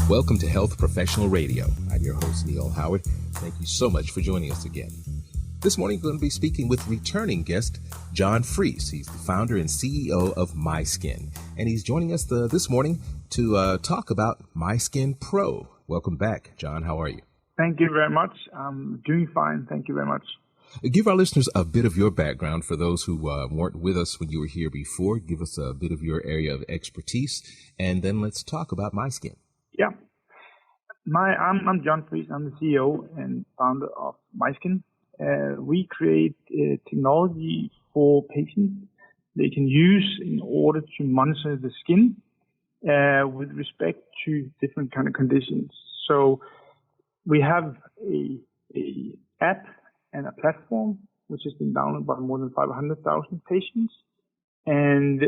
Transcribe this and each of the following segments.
Welcome to Health Professional Radio. I'm your host, Neil Howard. Thank you so much for joining us again. This morning, we're going to be speaking with returning guest, Jon Friis. He's the founder and CEO of MIIskin. And he's joining us this morning to talk about Miiskin Pro. Welcome back, Jon. How are you? Thank you very much. I'm doing fine. Thank you very much. Give our listeners a bit of your background for those who weren't with us when you were here before. Give us a bit of your area of expertise, and then let's talk about MIIskin. Yeah. I'm Jon Friis. I'm the CEO and founder of MIIskin. We create technology for patients they can use in order to monitor the skin with respect to different kind of conditions. So we have a app and a platform which has been downloaded by more than 500,000 patients, and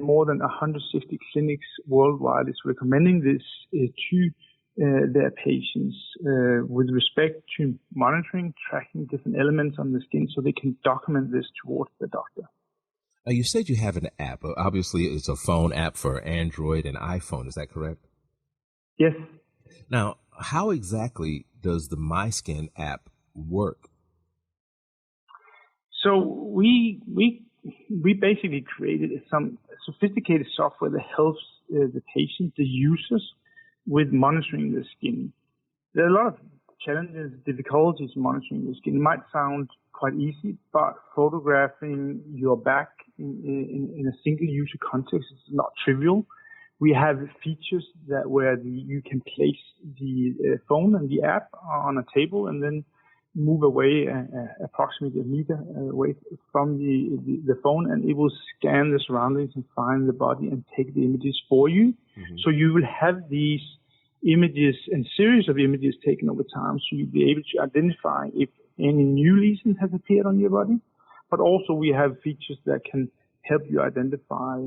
more than 160 clinics worldwide is recommending this to their patients with respect to monitoring, tracking different elements on the skin so they can document this towards the doctor. You said you have an app. Obviously, it's a phone app for Android and iPhone. Is that correct? Yes. Now, how exactly does the MIIskin app work? So we basically created some sophisticated software that helps the patient, the users, with monitoring the skin. There are a lot of challenges, difficulties monitoring the skin. It might sound quite easy, but photographing your back in a single user context is not trivial. We have features where you can place the phone and the app on a table and then move away approximately a meter away from the phone, and it will scan the surroundings and find the body and take the images for you. Mm-hmm. So you will have these images and series of images taken over time, so you'll be able to identify if any new lesion has appeared on your body. But also we have features that can help you identify,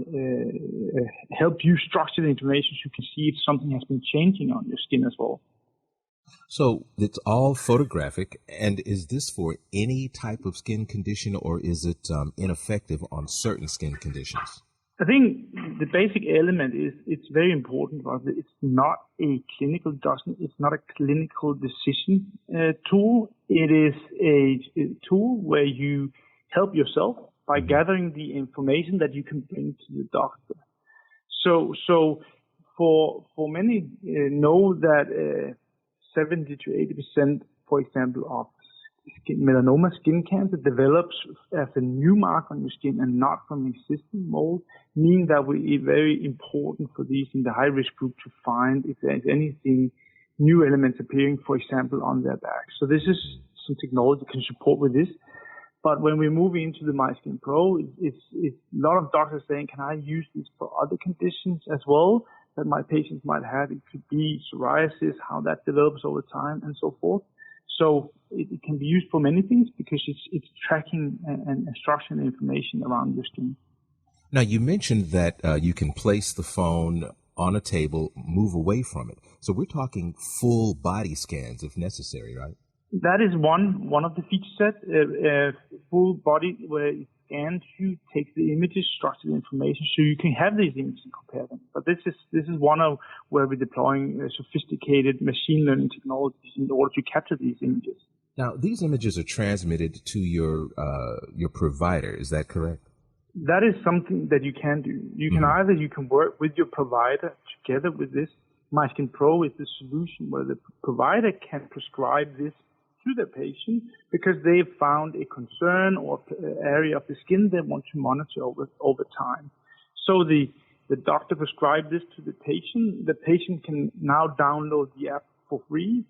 help you structure the information so you can see if something has been changing on your skin as well. So it's all photographic, and is this for any type of skin condition, or is it ineffective on certain skin conditions? I think the basic element is it's very important because it's not a clinical document, it's not a clinical decision tool. It is a tool where you help yourself by gathering the information that you can bring to the doctor. So for many know that 70 to 80%, for example, of melanoma skin cancer develops as a new mark on your skin and not from existing mold, meaning that it's very important for these in the high-risk group to find if there's anything, new elements appearing, for example, on their back. So this is some technology can support with this. But when we move into the Miiskin Pro, it's a lot of doctors saying, can I use this for other conditions as well that my patients might have? It could be psoriasis, how that develops over time, and so forth. So it can be used for many things because it's tracking and structuring the information around your skin. Now, you mentioned that you can place the phone on a table, move away from it. So we're talking full body scans if necessary, right? That is one of the feature set, full body, where it scans you, takes the images, structures the information, so you can have these images and compare them. But this is one of where we're deploying sophisticated machine learning technologies in order to capture these images. Now, these images are transmitted to your provider. Is that correct? That is something that you can do. You can you can work with your provider together with this. Miiskin Pro is the solution where the provider can prescribe this to the patient because they've found a concern or area of the skin they want to monitor over time. So the doctor prescribed this to the patient. The patient can now download the app for free.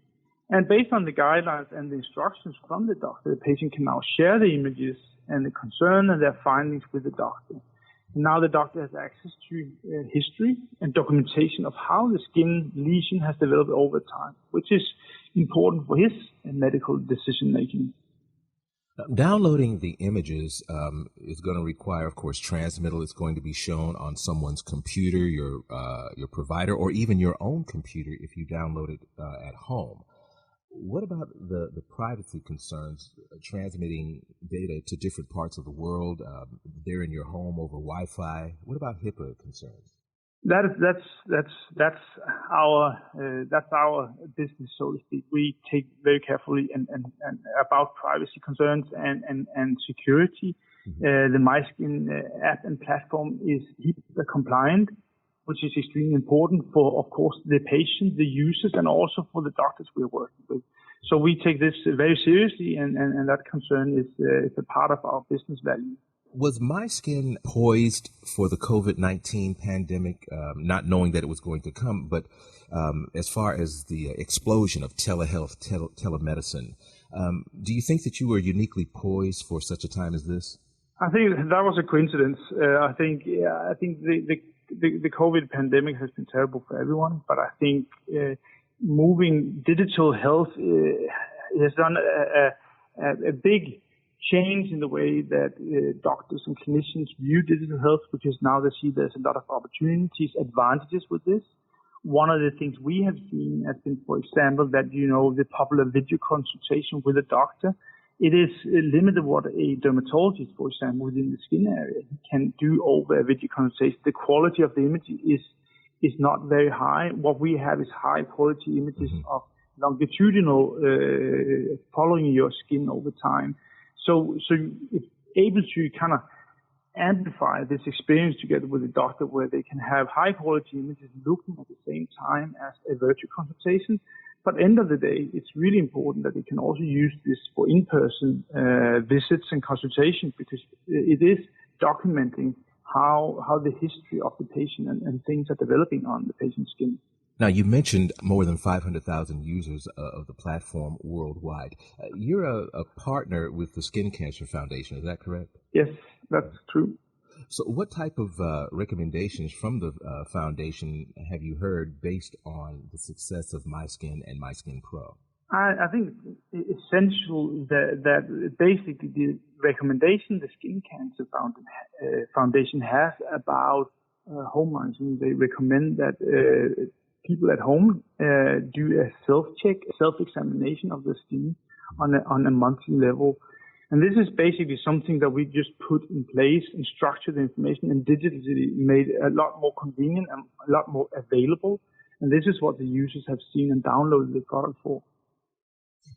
And based on the guidelines and the instructions from the doctor, the patient can now share the images and the concern and their findings with the doctor. Now the doctor has access to history and documentation of how the skin lesion has developed over time, which is important for his medical decision making. Downloading the images is going to require, of course, transmittal. It's going to be shown on someone's computer, your provider, or even your own computer if you download it at home. What about the privacy concerns, transmitting data to different parts of the world? They're in your home over Wi-Fi. What about HIPAA concerns? That's our business, so to speak. We take very carefully and about privacy concerns and security. The Miiskin app and platform is HIPAA compliant, which is extremely important for, of course, the patient, the users, and also for the doctors we're working with. So we take this very seriously, and that concern is a part of our business value. Was Miiskin poised for the COVID-19 pandemic, not knowing that it was going to come, but as far as the explosion of telehealth, telemedicine, do you think that you were uniquely poised for such a time as this? I think that was a coincidence. I think the COVID pandemic has been terrible for everyone, but I think moving digital health has done a big change in the way that doctors and clinicians view digital health, which is now they see there's a lot of opportunities, advantages with this. One of the things we have seen has been, for example, that, the popular video consultation with a doctor. It is limited what a dermatologist, for example, within the skin area can do over a video consultation. The quality of the image is not very high. What we have is high quality images of longitudinal following your skin over time. So it's able to kind of amplify this experience together with the doctor, where they can have high quality images looking at the same time as a virtual consultation. But end of the day, it's really important that they can also use this for in-person visits and consultations, because it is documenting how the history of the patient and things are developing on the patient's skin. Now, you mentioned more than 500,000 users of the platform worldwide. You're a partner with the Skin Cancer Foundation, is that correct? Yes, that's true. So what type of recommendations from the foundation have you heard based on the success of MIIskin and Miiskin Pro? I think it's essential that basically the recommendation the Skin Cancer Foundation has about home monitoring, they recommend that people at home do a self-check, self-examination of the skin on a monthly level. And this is basically something that we just put in place and structured the information and digitally made a lot more convenient and a lot more available. And this is what the users have seen and downloaded the product for.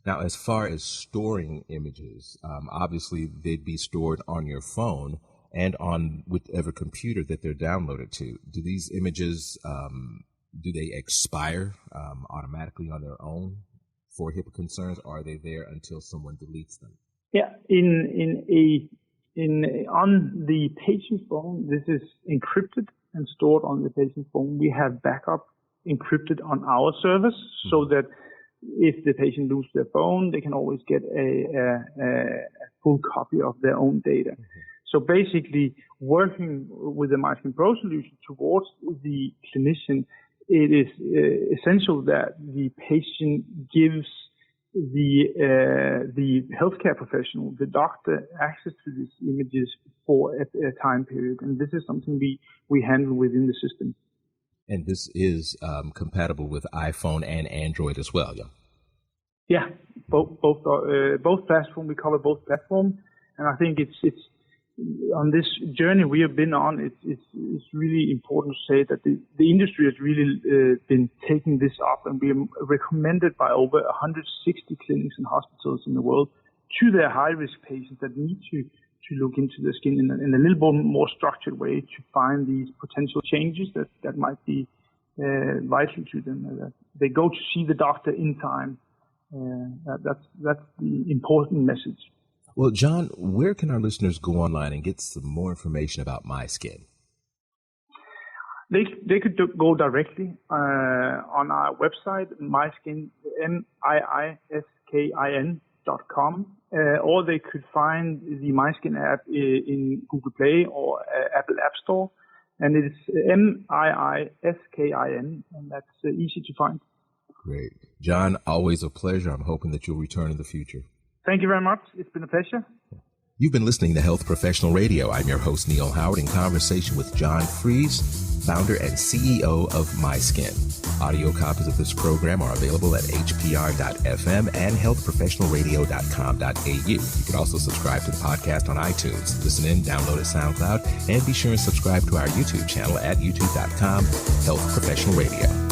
Now, as far as storing images, obviously they'd be stored on your phone and on whatever computer that they're downloaded to. Do these images, do they expire automatically on their own for HIPAA concerns, or are they there until someone deletes them? Yeah, on the patient's phone, this is encrypted and stored on the patient's phone. We have backup encrypted on our service, so that if the patient loses their phone, they can always get a full copy of their own data. So basically, working with the Miiskin Pro solution towards the clinician, it is essential that the patient gives the healthcare professional, the doctor, access to these images for a time period. And this is something we handle within the system. And this is compatible with iPhone and Android as well, yeah? Yeah, both platforms. We cover both platforms. And I think it's on this journey we have been on, it's really important to say that the industry has really been taking this up, and we are recommended by over 160 clinics and hospitals in the world to their high-risk patients that need to look into their skin in a little bit more structured way to find these potential changes that might be vital to them. That they go to see the doctor in time. That's the important message. Well, Jon, where can our listeners go online and get some more information about MIIskin? They could go directly on our website, Miiskin, MIIskin.com, or they could find the Miiskin app in Google Play or Apple App Store, and it's MIIskin, and that's easy to find. Great. Jon, always a pleasure. I'm hoping that you'll return in the future. Thank you very much. It's been a pleasure. You've been listening to Health Professional Radio. I'm your host, Neil Howard, in conversation with Jon Friis, founder and CEO of MIIskin. Audio copies of this program are available at hpr.fm and healthprofessionalradio.com.au. You can also subscribe to the podcast on iTunes. Listen in, download at SoundCloud, and be sure and subscribe to our YouTube channel at youtube.com/Health Professional Radio.